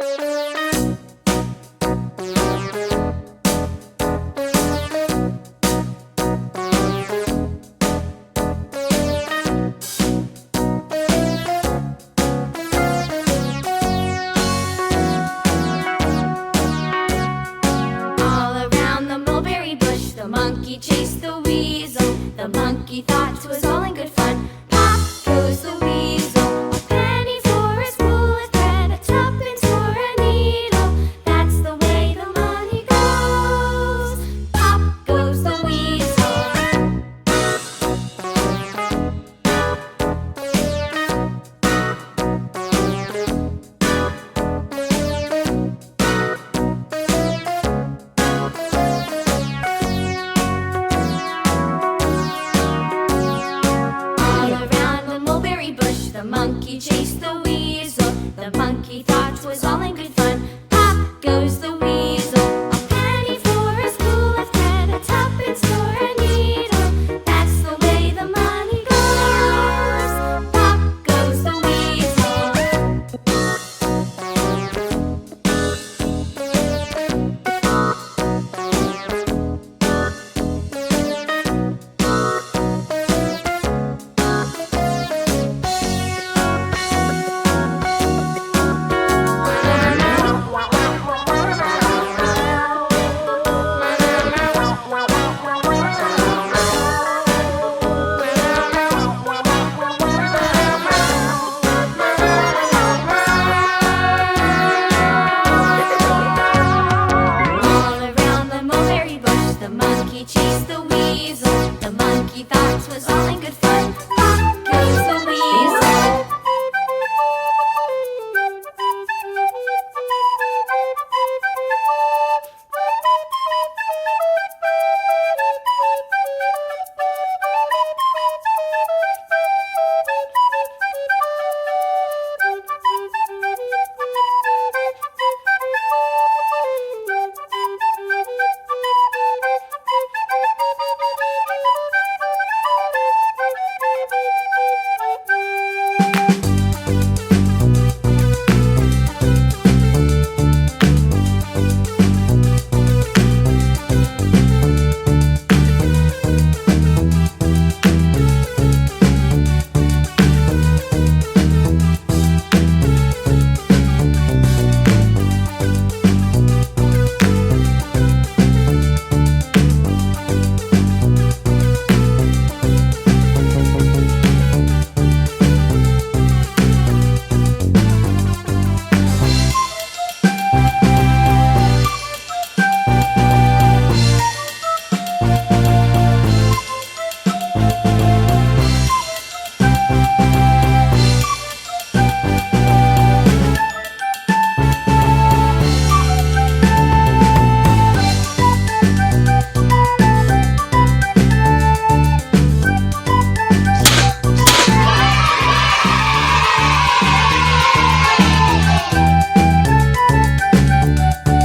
The monkey chased the weasel. The monkey thought 'twas all in good fun. Pop goes the weasel. A penny for a spool of thread, a tuppence for a needle. That's the way the money goes. Pop goes the weasel. The monkey chased the weasel. The monkey thought 'twas all in good fun.